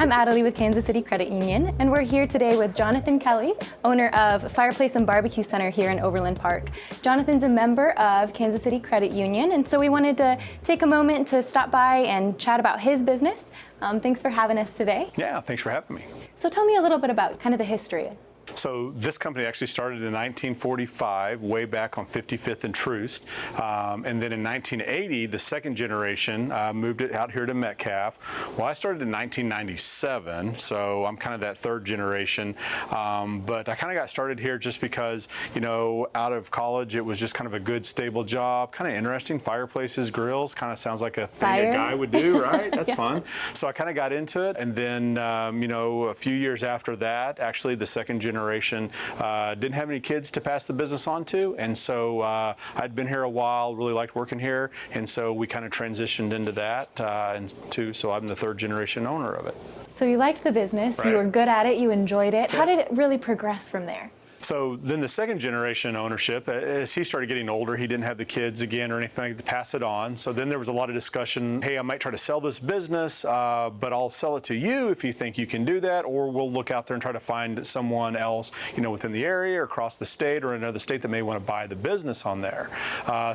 I'm Adelie with Kansas City Credit Union, and we're here today with Jonathan Kelly, owner of Fireplace Bar-B-Q Center here in Overland Park. Jonathan's a member of Kansas City Credit Union, and so we wanted to take a moment to stop by and chat about his business. Thanks for having us today. Yeah, thanks for having me. So tell me a little bit about kind of the history. So this company actually started in 1945, way back on 55th and Troost. And then in 1980, the second generation moved it out here to Metcalf. Well, I started in 1997, so I'm kind of that third generation. But I kind of got started here just because, you know, out of college, it was just kind of a good, stable job. Kind of interesting. Fireplaces, grills, kind of sounds like a thing a guy would do, right? That's yeah. Fun. So I kind of got into it. And then, you know, a few years after that, actually the second generation didn't have any kids to pass the business on to, and so I'd been here a while, really liked working here, and so we kind of transitioned into that, so I'm the third generation owner of it. So you liked the business, right. You were good at it, you enjoyed it. Yeah. How did it really progress from there? So then the second generation ownership, as he started getting older, he didn't have the kids again or anything to pass it on. So then there was a lot of discussion, hey, I might try to sell this business, but I'll sell it to you if you think you can do that, or we'll look out there and try to find someone else, you know, within the area or across the state or another state that may want to buy the business on there.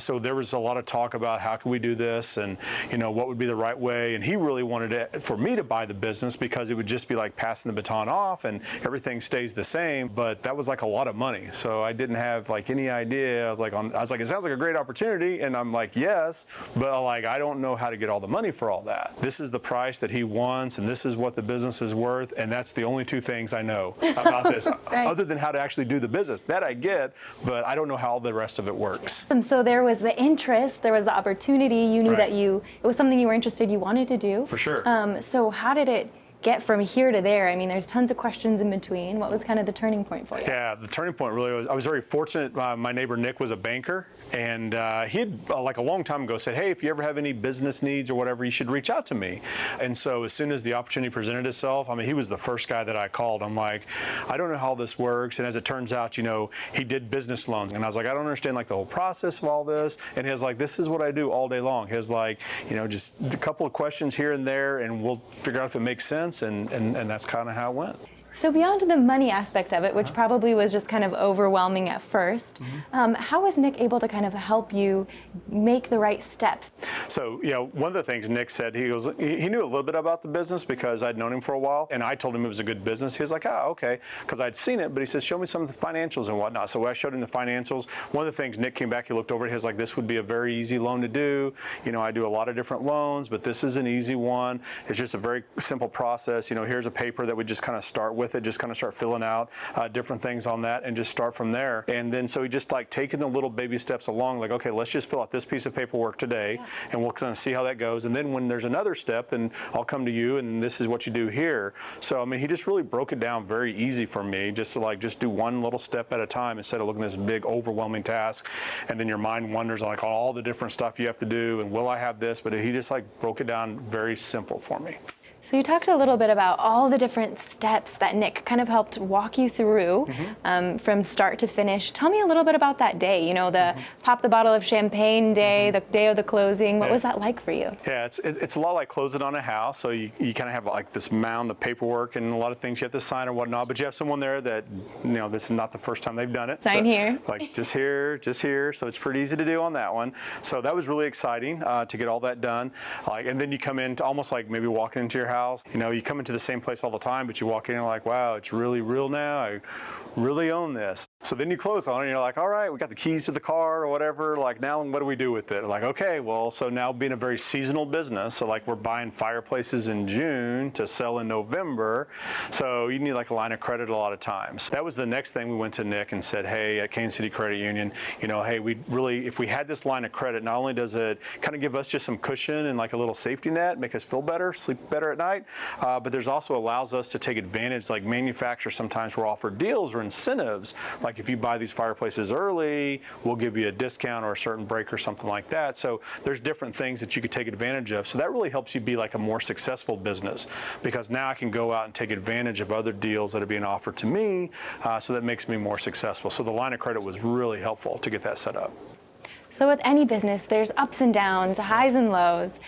So there was a lot of talk about how can we do this and, you know, what would be the right way. And he really wanted it for me to buy the business because it would just be like passing the baton off and everything stays the same. But that was like a lot of money, so I didn't have like any idea. I was like, it sounds like a great opportunity, and I'm like, yes, but like I don't know how to get all the money for all that. This is the price that he wants, and this is what the business is worth, and that's the only two things I know about this, right. Other than how to actually do the business. That I get, but I don't know how the rest of it works. So there was the interest, there was the opportunity. You knew right. that it was something you were interested, you wanted to do. For sure. So how did it get from here to there? I mean, there's tons of questions in between. What was kind of the turning point for you? Yeah, the turning point really was, I was very fortunate. My neighbor Nick was a banker, and he had, like a long time ago, said, hey, if you ever have any business needs or whatever, you should reach out to me. And so as soon as the opportunity presented itself, I mean, he was the first guy that I called. I'm like, I don't know how this works. And as it turns out, you know, he did business loans. And I was like, I don't understand like the whole process of all this. And he was like, this is what I do all day long. He was like, you know, just a couple of questions here and there, and we'll figure out if it makes sense. And that's kind of how it went. So beyond the money aspect of it, which probably was just kind of overwhelming at first, how was Nick able to kind of help you make the right steps? So, you know, one of the things Nick said, he knew a little bit about the business because I'd known him for a while, and I told him it was a good business. He was like, oh, okay, because I'd seen it, but he says, show me some of the financials and whatnot. So I showed him the financials. One of the things, Nick came back, he looked over it, he was like, this would be a very easy loan to do. You know, I do a lot of different loans, but this is an easy one. It's just a very simple process. You know, here's a paper that we just kind of start with it, just kind of start filling out different things on that and just start from there. And then so he just like taking the little baby steps along, like, okay, let's just fill out this piece of paperwork today, and we'll kind of see how that goes. And then when there's another step, then I'll come to you and this is what you do here. So I mean, he just really broke it down very easy for me, just to like just do one little step at a time instead of looking at this big overwhelming task, and then your mind wanders like all the different stuff you have to do and will I have this, but he just like broke it down very simple for me. So you talked a little bit about all the different steps that Nick kind of helped walk you through from start to finish. Tell me a little bit about that day, you know, the pop the bottle of champagne day, the day of the closing. What was that like for you? Yeah, it's a lot like closing on a house. So you kind of have like this mound of paperwork and a lot of things you have to sign and whatnot, but you have someone there that, you know, this is not the first time they've done it. Sign here. Like just here. So it's pretty easy to do on that one. So that was really exciting to get all that done. And then you come in to almost like maybe walking into your house. You know, you come into the same place all the time, but you walk in and you're like, wow, it's really real now. I really own this. So then you close on it and you're like, all right, we got the keys to the car or whatever. Like now what do we do with it? Like, okay, well, so now being a very seasonal business, so like we're buying fireplaces in June to sell in November. So you need like a line of credit a lot of times. That was the next thing. We went to Nick and said, hey, at Kansas City Credit Union, you know, hey, we really, if we had this line of credit, not only does it kind of give us just some cushion and like a little safety net, make us feel better, sleep better at night, but there's also allows us to take advantage, like manufacturers sometimes will offer deals or incentives. Like if you buy these fireplaces early, we'll give you a discount or a certain break or something like that. So there's different things that you could take advantage of. So that really helps you be like a more successful business, because now I can go out and take advantage of other deals that are being offered to me. So that makes me more successful. So the line of credit was really helpful to get that set up. So with any business, there's ups and downs, highs and lows.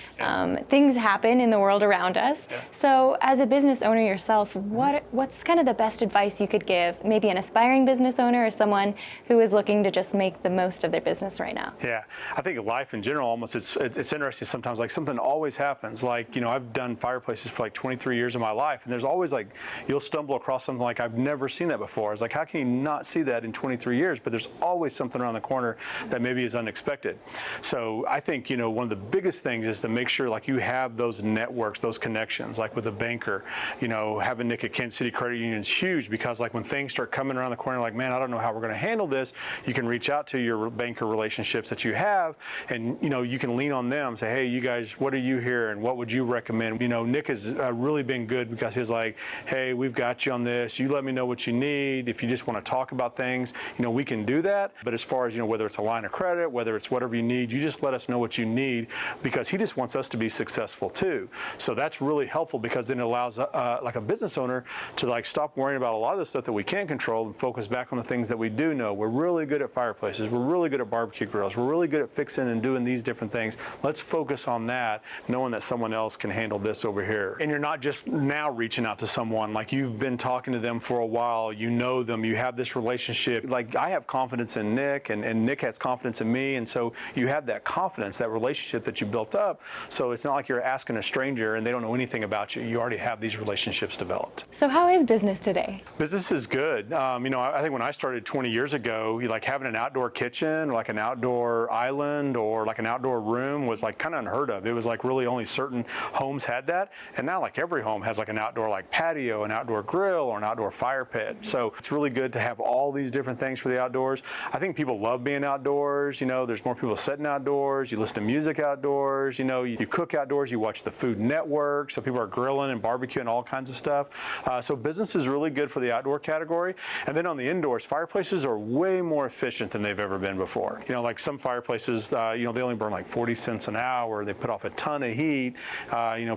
Things happen in the world around us. Yeah. So as a business owner yourself, what's kind of the best advice you could give maybe an aspiring business owner or someone who is looking to just make the most of their business right now? Yeah, I think life in general, almost it's interesting sometimes, like something always happens. Like, I've done fireplaces for like 23 years of my life, and there's always like, you'll stumble across something like, I've never seen that before. It's like, how can you not see that in 23 years? But there's always something around the corner that maybe is unexpected. So I think, one of the biggest things is to make sure like you have those networks, those connections, like with a banker, having Nick at Kansas City Credit Union is huge, because like when things start coming around the corner, like, man, I don't know how we're going to handle this, you can reach out to your banker relationships that you have, and you can lean on them, say, hey, you guys, what are you here and what would you recommend? Nick has really been good, because he's like, hey, we've got you on this, you let me know what you need. If you just want to talk about things, we can do that. But as far as whether it's a line of credit, whether it's whatever you need, you just let us know what you need, because he just wants us to be successful too. So that's really helpful, because then it allows like a business owner to like stop worrying about a lot of the stuff that we can't control and focus back on the things that we do know. We're really good at fireplaces, we're really good at barbecue grills, we're really good at fixing and doing these different things. Let's focus on that, knowing that someone else can handle this over here. And you're not just now reaching out to someone, like you've been talking to them for a while, you know them, you have this relationship. Like I have confidence in Nick, and Nick has confidence in me, and so you have that confidence, that relationship that you built up. So it's not like you're asking a stranger and they don't know anything about you. You already have these relationships developed. So how is business today? Business is good. I think when I started 20 years ago, like having an outdoor kitchen, or like an outdoor island, or like an outdoor room was like kind of unheard of. It was like really only certain homes had that. And now like every home has like an outdoor like patio, an outdoor grill, or an outdoor fire pit. So it's really good to have all these different things for the outdoors. I think people love being outdoors. There's more people sitting outdoors. You listen to music outdoors. You cook outdoors. You watch the Food Network. So people are grilling and barbecuing, all kinds of stuff. So business is really good for the outdoor category. And then on the indoors, fireplaces are way more efficient than they've ever been before. Like some fireplaces, they only burn like 40 cents an hour. They put off a ton of heat.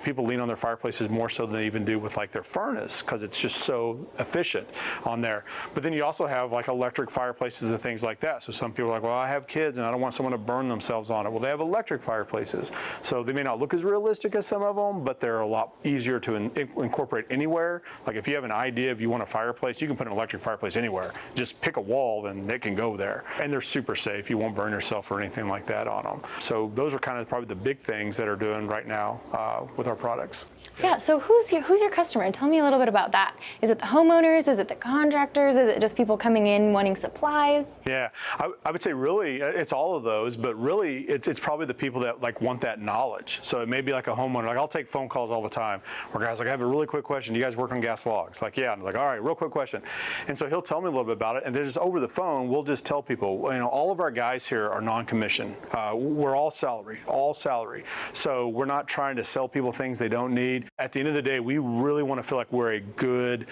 People lean on their fireplaces more so than they even do with like their furnace, because it's just so efficient on there. But then you also have like electric fireplaces and things like that. So some people are like, well, I have kids and I don't want someone to burn themselves on it. Well, they have electric fireplaces. So they may not look as realistic as some of them, but they're a lot easier to incorporate anywhere. Like if you have an idea, if you want a fireplace, you can put an electric fireplace anywhere. Just pick a wall and it can go there. And they're super safe. You won't burn yourself or anything like that on them. So those are kind of probably the big things that are doing right now with our products. Yeah, so who's your customer? Tell me a little bit about that. Is it the homeowners? Is it the contractors? Is it just people coming in wanting supplies? Yeah, I would say really it's all of those, but really it's probably the people that like want that knowledge. So it may be like a homeowner. Like I'll take phone calls all the time where guys like, I have a really quick question. Do you guys work on gas logs? Like, yeah. I'm like, all right, real quick question. And so he'll tell me a little bit about it, and then just over the phone, we'll just tell people, all of our guys here are non-commissioned. We're all salary. So we're not trying to sell people things they don't need. At the end of the day, we really want to feel like we're a good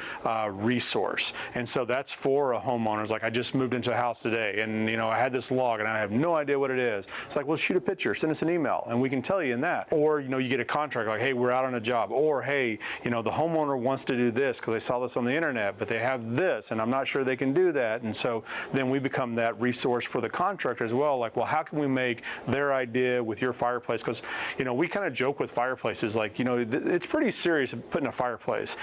resource. And so that's for a homeowner. It's like, I just moved into a house today, and I had this log and I have no idea what it is. It's like, well, shoot a picture, send us an email, and we can tell you in that. Or you get a contract like, hey, we're out on a job. Or hey, the homeowner wants to do this because they saw this on the internet, but they have this, and I'm not sure they can do that. And so then we become that resource for the contractor as well. Like, well, how can we make their idea with your fireplace? Because we kind of joke with fireplaces, like it's pretty serious putting a fireplace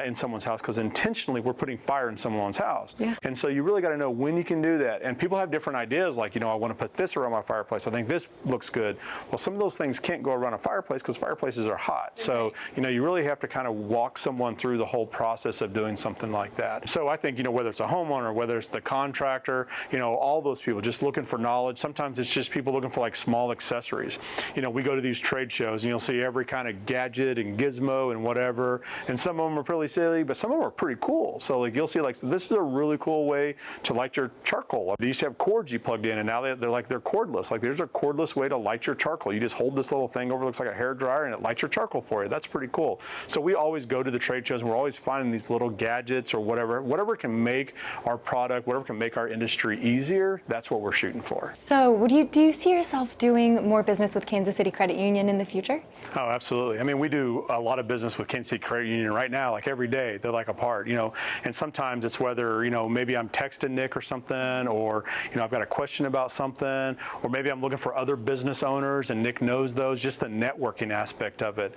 in someone's house, because intentionally we're putting fire in someone's house. Yeah. And so you really got to know when you can do that. And people have different ideas, like, I want to put this around my fireplace. I think this looks good. Well, some of those things can't go around a fireplace because fireplaces are hot. So, you really have to kind of walk someone through the whole process of doing something like that. So I think, whether it's a homeowner, whether it's the contractor, all those people just looking for knowledge. Sometimes it's just people looking for like small accessories. We go to these trade shows and you'll see every kind of gadget and gizmo and whatever. And some of them are pretty silly, but some of them are pretty cool. So like you'll see like, this is a really cool way to light your charcoal. They used to have cords you plugged in, and now they're cordless. Like there's a cordless way to light your charcoal. You just hold this little thing over, looks like a hair dryer, and it lights your charcoal for you. That's pretty cool. So we always go to the trade shows and we're always finding these little gadgets or whatever can make our product, whatever can make our industry easier. That's what we're shooting for. So do you see yourself doing more business with Kansas City Credit Union in the future? Oh, absolutely. I mean, we do a lot of business with Kansas City Credit Union right now, like every day. They're like a part, and sometimes it's whether, maybe I'm texting Nick or something, or, I've got a question about something. something, or maybe I'm looking for other business owners and Nick knows those, just the networking aspect of it.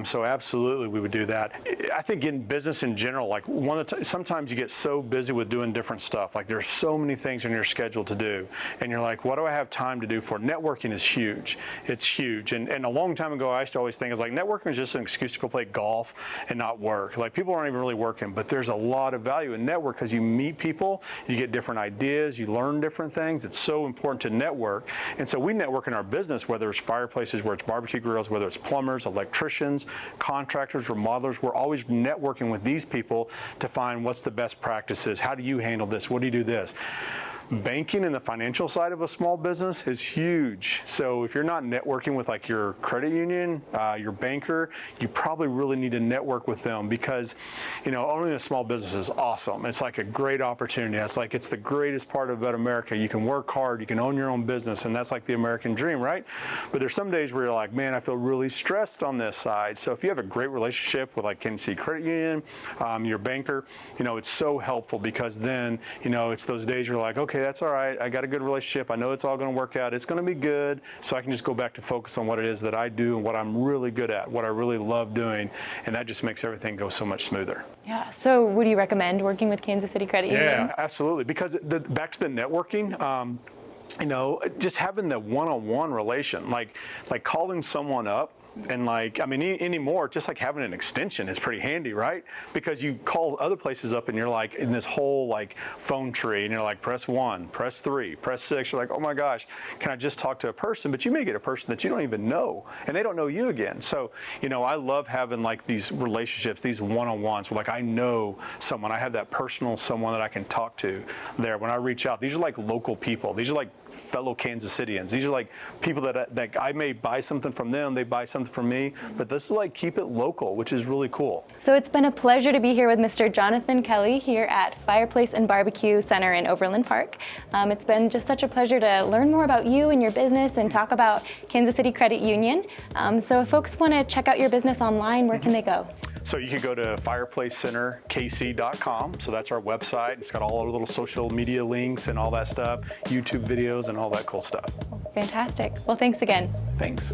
So absolutely we would do that. I think in business in general, like sometimes you get so busy with doing different stuff. Like there's so many things on your schedule to do. And you're like, what do I have time to do for? Networking is huge. It's huge. And a long time ago, I used to always think it's like networking is just an excuse to go play golf and not work. Like people aren't even really working, but there's a lot of value in network because you meet people, you get different ideas, you learn different things. It's so important to network. And so we network in our business, whether it's fireplaces, whether it's barbecue grills, whether it's plumbers, electricians, contractors, remodelers. We're always networking with these people to find what's the best practices. How do you handle this? What do you do this? Banking and the financial side of a small business is huge. So if you're not networking with like your credit union, your banker, you probably really need to network with them because, you know, owning a small business is awesome. It's like a great opportunity. It's the greatest part about America. You can work hard, you can own your own business, and that's like the American dream, right? But there's some days where you're like, man, I feel really stressed on this side. So if you have a great relationship with like Kansas City Credit Union, your banker, you know, it's so helpful because then, you know, it's those days you're like, okay, that's all right. I got a good relationship. I know it's all going to work out. It's going to be good. So I can just go back to focus on what it is that I do and what I'm really good at, what I really love doing. And that just makes everything go so much smoother. Yeah. So would you recommend working with Kansas City Credit Union? Yeah, absolutely. Because back to the networking, you know, just having the one-on-one relation, like calling someone up. And like, I mean, anymore, just like having an extension is pretty handy, right? Because you call other places up and you're like in this whole like phone tree and you're like, press 1, press 3, press 6. You're like, oh my gosh, can I just talk to a person? But you may get a person that you don't even know and they don't know you again. So, you know, I love having like these relationships, these one-on-ones where like I know someone, I have that personal someone that I can talk to there. When I reach out, these are like local people. These are like fellow Kansas Cityans. These are like people that I may buy something from them, they buy something from me, but this is like keep it local, which is really cool. So it's been a pleasure to be here with Mr. Jonathan Kelly here at Fireplace and Barbecue Center in Overland Park. It's been just such a pleasure to learn more about you and your business and talk about Kansas City Credit Union. So if folks want to check out your business online, where can they go? So you can go to fireplacecenterkc.com. So that's our website. It's got all our little social media links and all that stuff, YouTube videos and all that cool stuff. Fantastic. Well, thanks again. Thanks.